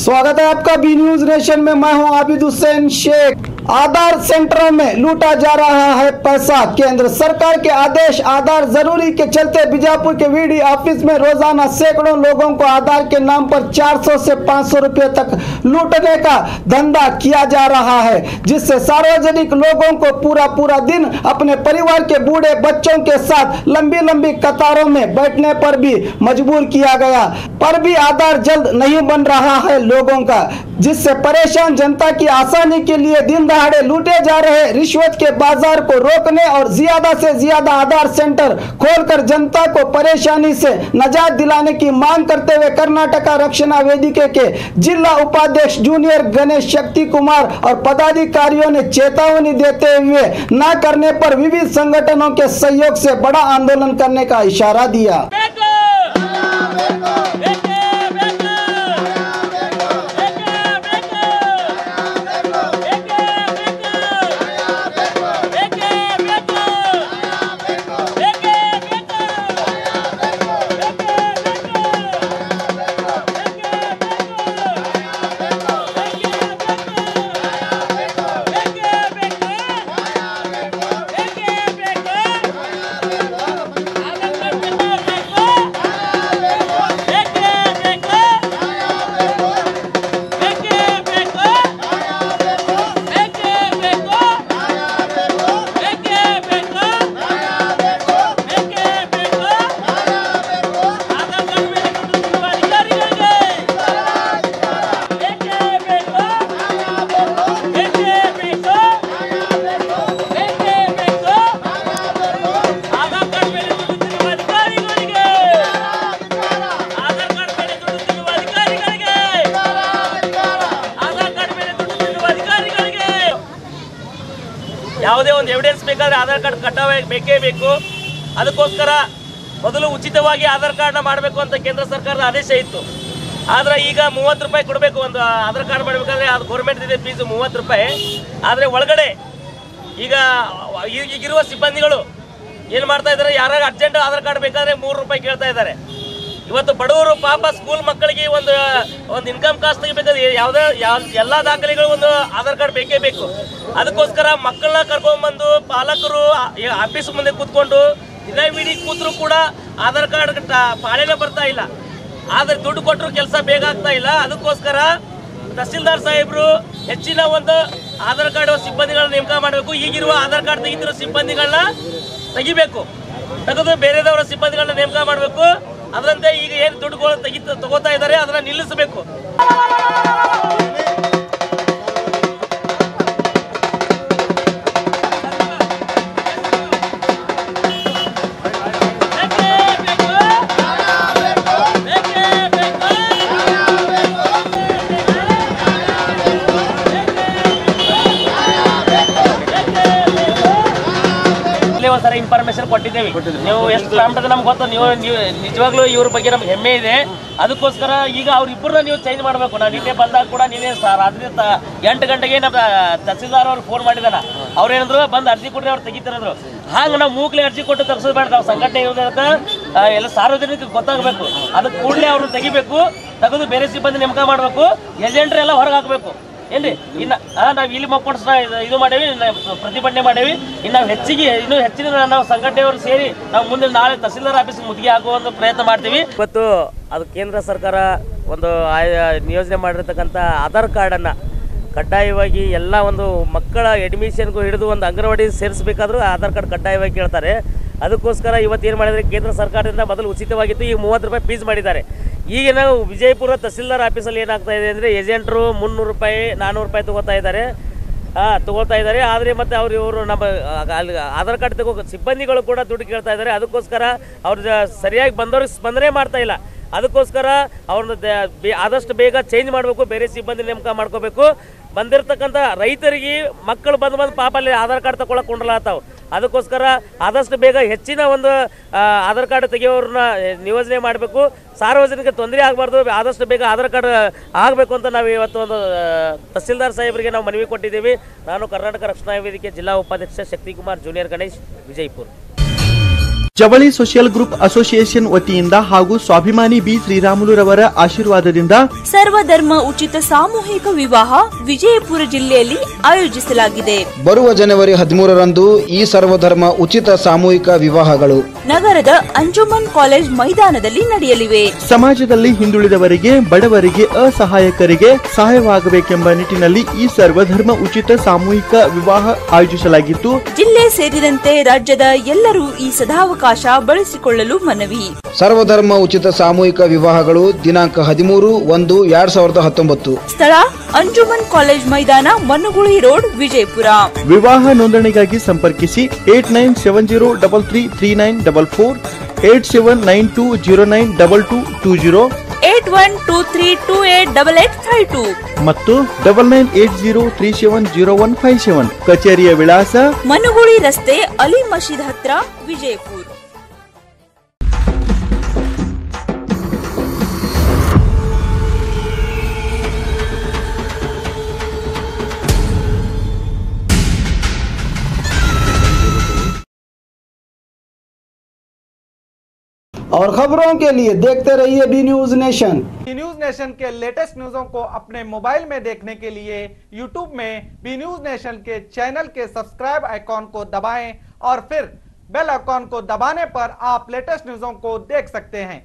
स्वागत है आपका बी न्यूज नेशन में। मैं हूं आबिद हुसैन शेख। आधार सेंटरों में लूटा जा रहा है पैसा। केंद्र सरकार के आदेश आधार जरूरी के चलते बीजापुर के वीडी ऑफिस में रोजाना सैकड़ों लोगों को आधार के नाम पर 400 से 500 रुपए तक लूटने का धंधा किया जा रहा है, जिससे सार्वजनिक लोगों को पूरा दिन अपने परिवार के बूढ़े बच्चों के साथ लंबी कतारों में बैठने पर भी मजबूर किया गया। पर भी आधार जल्द नहीं बन रहा है लोगों का, जिससे परेशान जनता की आसानी के लिए दिन दहाड़े लूटे जा रहे रिश्वत के बाजार को रोकने और ज्यादा से ज्यादा आधार सेंटर खोलकर जनता को परेशानी से निजात दिलाने की मांग करते हुए कर्नाटका रक्षणा वेदिके के जिला उपाध्यक्ष जूनियर गणेश शक्ति कुमार और पदाधिकारियों ने चेतावनी देते हुए न करने पर विविध संगठनों के सहयोग से बड़ा आंदोलन करने का इशारा दिया। ಯಾವುದೇ ಒಂದು ಎವಿಡೆನ್ಸ್ ಬೇಕಾದ್ರೆ ಆಧಾರ್ ಕಾರ್ಡ್ ಕಡ್ಡಾಯ ಬೇಕೇ ಬೇಕು। ಅದಕ್ಕೋಸ್ಕರ ಮೊದಲು ಉಚಿತವಾಗಿ ಆಧಾರ್ ಕಾರ್ಡ್ನ ಮಾಡಬೇಕು ಅಂತ ಕೇಂದ್ರ ಸರ್ಕಾರದ ಆದೇಶ ಇತ್ತು। ಆದರೆ ಈಗ 30 ರೂಪಾಯಿ ಕೊಡಬೇಕು ಒಂದು ಆಧಾರ್ ಕಾರ್ಡ್ ಮಾಡಬೇಕಾದ್ರೆ, ಅದು ಗೌರ್ಮೆಂಟ್ ಇದೆ ಫೀಸು 30 ರೂಪಾಯಿ। ಆದರೆ ಒಳಗಡೆ ಈಗಿರುವ ಸಿಬ್ಬಂದಿಗಳು ಏನು ಮಾಡ್ತಾ ಇದ್ದಾರೆ, ಯಾರು ಅರ್ಜೆಂಟ್ ಆಧಾರ್ ಕಾರ್ಡ್ ಬೇಕಾದ್ರೆ 3 ರೂಪಾಯಿ ಕೇಳ್ತಾ ಇದ್ದಾರೆ। ಇವತ್ತು ಬಡವರು ಪಾಪ ಸ್ಕೂಲ್ ಮಕ್ಕಳಿಗೆ ಒಂದು ಇನ್ಕಮ್ ಕಾಸ್ಟ್ ತೆಗಿಬೇಕಾದ್ರೆ ಎಲ್ಲ ದಾಖಲೆಗಳು ಒಂದು ಆಧಾರ್ ಕಾರ್ಡ್ ಬೇಕೇ ಬೇಕು। ಅದಕ್ಕೋಸ್ಕರ ಮಕ್ಕಳನ್ನ ಕರ್ಕೊಂಡ್ಬಂದು ಪಾಲಕರು ಆಫೀಸ್ ಮುಂದೆ ಕೂತ್ಕೊಂಡು ದಿನವಿಡೀ ಕೂತ್ರು ಕೂಡ ಆಧಾರ್ ಕಾರ್ಡ್ ಪಾಳೆನೇ ಬರ್ತಾ ಇಲ್ಲ, ಆದರೆ ದುಡ್ಡು ಕೊಟ್ಟರು ಕೆಲಸ ಬೇಗ ಆಗ್ತಾ ಇಲ್ಲ। ಅದಕ್ಕೋಸ್ಕರ ತಹಸೀಲ್ದಾರ್ ಸಾಹೇಬರು ಹೆಚ್ಚಿನ ಒಂದು ಆಧಾರ್ ಕಾರ್ಡ್ ಸಿಬ್ಬಂದಿಗಳನ್ನ ನೇಮಕ ಮಾಡಬೇಕು। ಈಗಿರುವ ಆಧಾರ್ ಕಾರ್ಡ್ ತೆಗಿತಿರೋ ಸಿಬ್ಬಂದಿಗಳನ್ನ ತೆಗೆದು ಬೇರೆದವರ ಸಿಬ್ಬಂದಿಗಳನ್ನ ನೇಮಕ ಮಾಡಬೇಕು। ಅದರಂತೆ ಈಗ ಏನು ದುಡ್ಡುಗಳು ತಗೋತಾ ಇದ್ದಾರೆ ಅದನ್ನ ನಿಲ್ಲಿಸಬೇಕು। ಒಂದ್ಸಲ ಇನ್ಫಾರ್ಮೇಶನ್ ಕೊಟ್ಟಿದ್ದೇವೆ, ನೀವು ಎಷ್ಟು ಪ್ರಾಂಪ್ಟ್ ನಮ್ಗೆ ಗೊತ್ತು, ನೀವು ನಿಜವಾಗ್ಲೂ ಇವ್ರ ಬಗ್ಗೆ ನಮ್ಗೆ ಹೆಮ್ಮೆ ಇದೆ। ಅದಕ್ಕೋಸ್ಕರ ಈಗ ಅವ್ರಿಬ್ಬರನ್ನ ನೀವು ಚೇಂಜ್ ಮಾಡಬೇಕು। ನಾವು ನಿನ್ನೆ ಬಂದಾಗ ಕೂಡ ರಾತ್ರಿ 8 ಗಂಟೆಗೆ ನಮ್ಮ ತಹಸೀಲ್ದಾರ್ ಅವ್ರು ಫೋನ್ ಮಾಡಿದಾನ, ಅವ್ರೇನಿದ್ರು ಬಂದು ಅರ್ಜಿ ಕೊಟ್ಟರೆ ಅವ್ರು ತೆಗಿತಾರಂದ್ರು। ಹಾಗೆ ನಾವು ಮೂಕ್ಲೆ ಅರ್ಜಿ ಕೊಟ್ಟು ತೆಗಿಸೋದು ಬೇಡ, ನಾವು ಸಂಘಟನೆ ಇರೋದಕ್ಕೆ ಎಲ್ಲ ಸಾರ್ವಜನಿಕರಿಗೆ ಗೊತ್ತಾಗಬೇಕು। ಅದಕ್ಕೆ ಕೂಡಲೇ ಅವ್ರನ್ನ ತೆಗಿಬೇಕು, ತೆಗೆದು ಬೇರೆ ಸಿಬ್ಬಂದಿ ನೇಮಕ ಮಾಡಬೇಕು, ಏಜೆಂಟ್ರೆಲ್ಲ ಹೊರಗೆ ಹಾಕಬೇಕು ಏನ್ರಿ। ಇನ್ನು ನಾವು ಇಲ್ಲಿ ಮಕ್ಕಳು ಇದು ಮಾಡೇವಿ, ಪ್ರತಿಭಟನೆ ಮಾಡೇವಿ। ಇನ್ನು ಇನ್ನೂ ಹೆಚ್ಚಿನ ನಾವು ಸಂಘಟನೆಯವರು ಸೇರಿ ನಾವು ಮುಂದೆ ನಾಳೆ ತಹಸೀಲ್ದಾರ್ ಆಫೀಸ್ ಮುತ್ತಿಗೆ ಹಾಕುವಂಥ ಪ್ರಯತ್ನ ಮಾಡ್ತೀವಿ। ಇವತ್ತು ಅದು ಕೇಂದ್ರ ಸರ್ಕಾರ ಒಂದು ನಿಯೋಜನೆ ಮಾಡಿರ್ತಕ್ಕಂಥ ಆಧಾರ್ ಕಾರ್ಡನ್ನು ಕಡ್ಡಾಯವಾಗಿ ಎಲ್ಲ ಒಂದು ಮಕ್ಕಳ ಅಡ್ಮಿಷನ್ಗೂ ಹಿಡಿದು ಒಂದು ಅಂಗನವಾಡಿ ಸೇರಿಸಬೇಕಾದ್ರೂ ಆಧಾರ್ ಕಾರ್ಡ್ ಕಡ್ಡಾಯವಾಗಿ ಕೇಳ್ತಾರೆ। ಅದಕ್ಕೋಸ್ಕರ ಇವತ್ತು ಏನು ಮಾಡಿದರೆ, ಕೇಂದ್ರ ಸರ್ಕಾರದಿಂದ ಮೊದಲು ಉಚಿತವಾಗಿತ್ತು, ಈಗ 30 ರೂಪಾಯಿ ಫೀಸ್ ಮಾಡಿದ್ದಾರೆ। ಈಗ ನಾವು ವಿಜಯಪುರ ತಹಸೀಲ್ದಾರ್ ಆಫೀಸಲ್ಲಿ ಏನಾಗ್ತಾ ಇದೆ ಅಂದರೆ, ಏಜೆಂಟ್ರು 300 ರೂಪಾಯಿ 400 ರೂಪಾಯಿ ತೊಗೋತಾ ಇದ್ದಾರೆ। ಆದರೆ ಮತ್ತು ಇವರು ನಮ್ಮ ಆಧಾರ್ ಕಾರ್ಡ್ ತಗೋ ಸಿಬ್ಬಂದಿಗಳು ಕೂಡ ದುಡ್ಡು ಕೇಳ್ತಾ ಇದ್ದಾರೆ। ಅದಕ್ಕೋಸ್ಕರ ಅವ್ರು ಸರಿಯಾಗಿ ಬಂದವ್ರಿಗೆ ಸ್ಪಂದನೆ ಮಾಡ್ತಾ ಇಲ್ಲ। ಅದಕ್ಕೋಸ್ಕರ ಅವ್ರನ್ನ ಆದಷ್ಟು ಬೇಗ ಚೇಂಜ್ ಮಾಡಬೇಕು, ಬೇರೆ ಸಿಬ್ಬಂದಿ ನೇಮಕ ಮಾಡ್ಕೋಬೇಕು। ಬಂದಿರತಕ್ಕಂಥ ರೈತರಿಗೆ ಮಕ್ಕಳು ಬಂದು ಪಾಪ ಅಲ್ಲಿ ಆಧಾರ್ ಕಾರ್ಡ್ ತಗೊಳಕ್ಕೆ ಕೊಂಡಲಾಗ್ತಾವೆ। ಅದಕ್ಕೋಸ್ಕರ ಆದಷ್ಟು ಬೇಗ ಹೆಚ್ಚಿನ ಒಂದು ಆಧಾರ್ ಕಾರ್ಡ್ ತೆಗೆಯೋರನ್ನ ನಿಯೋಜನೆ ಮಾಡಬೇಕು, ಸಾರ್ವಜನಿಕ ತೊಂದರೆ ಆಗಬಾರ್ದು, ಆದಷ್ಟು ಬೇಗ ಆಧಾರ್ ಕಾರ್ಡ್ ಆಗಬೇಕು ಅಂತ ನಾವು ಇವತ್ತು ಒಂದು ತಹಸೀಲ್ದಾರ್ ಸಾಹೇಬರಿಗೆ ನಾವು ಮನವಿ ಕೊಟ್ಟಿದ್ದೀವಿ। ನಾನು ಕರ್ನಾಟಕ ರಕ್ಷಣಾ ವೇದಿಕೆ ಜಿಲ್ಲಾ ಉಪಾಧ್ಯಕ್ಷ ಶಕ್ತಿಕುಮಾರ್ ಜೂನಿಯರ್ ಗಣೇಶ್, ವಿಜಯಪುರ। ಜವಳಿ ಸೋಷಿಯಲ್ ಗ್ರೂಪ್ ಅಸೋಸಿಯೇಷನ್ ವತಿಯಿಂದ ಹಾಗೂ ಸ್ವಾಭಿಮಾನಿ ಬಿ ಶ್ರೀರಾಮುಲುರವರ ಆಶೀರ್ವಾದದಿಂದ ಸರ್ವಧರ್ಮ ಉಚಿತ ಸಾಮೂಹಿಕ ವಿವಾಹ ವಿಜಯಪುರ ಜಿಲ್ಲೆಯಲ್ಲಿ ಆಯೋಜಿಸಲಾಗಿದೆ. ಬರುವ ಜನವರಿ 13ರಂದು ಈ ಸರ್ವಧರ್ಮ ಉಚಿತ ಸಾಮೂಹಿಕ ವಿವಾಹಗಳು ನಗರದ ಅಂಜುಮನ್ ಕಾಲೇಜ್ ಮೈದಾನದಲ್ಲಿ ನಡೆಯಲಿವೆ. ಸಮಾಜದಲ್ಲಿ ಹಿಂದುಳಿದವರಿಗೆ, ಬಡವರಿಗೆ, ಅಸಹಾಯಕರಿಗೆ ಸಹಾಯವಾಗಬೇಕೆಂಬ ನಿಟ್ಟಿನಲ್ಲಿ ಈ ಸರ್ವಧರ್ಮ ಉಚಿತ ಸಾಮೂಹಿಕ ವಿವಾಹ ಆಯೋಜಿಸಲಾಗಿದ್ದು, ಜಿಲ್ಲೆ ಸೇರಿದಂತೆ ರಾಜ್ಯದ ಎಲ್ಲರೂ ಈ ಸದಾವಕಾಶ ಬಳಸಿಕೊಳ್ಳಲು ಮನವಿ. ಸರ್ವಧರ್ಮ ಉಚಿತ ಸಾಮೂಹಿಕ ವಿವಾಹಗಳು ದಿನಾಂಕ 13/1/2019. ಸ್ಥಳ ಅಂಜುಮನ್ ಕಾಲೇಜ್ ಮೈದಾನ, ಮನುಗುಳಿ ರೋಡ್, ವಿಜಯಪುರ. ವಿವಾಹ ನೋಂದಣಿಗಾಗಿ ಸಂಪರ್ಕಿಸಿ 8970333944, 8792092220, 8123288852 ಮತ್ತು 9980370157. ಕಚೇರಿಯ ವಿಳಾಸ ಮನುಗುಳಿ ರಸ್ತೆ, ಅಲಿ ಮಸೀದ್ ಹತ್ರ, ವಿಜಯಪುರ. और खबरों के लिए देखते रहिए B news nation. B news nation के लेटेस्ट न्यूज़ों को अपने मोबाइल में देखने के लिए यूट्यूब में बी न्यूज नेशन के चैनल के सब्सक्राइब आइकॉन को दबाएं और फिर बेल आइकॉन को दबाने पर आप लेटेस्ट न्यूज़ों को देख सकते हैं।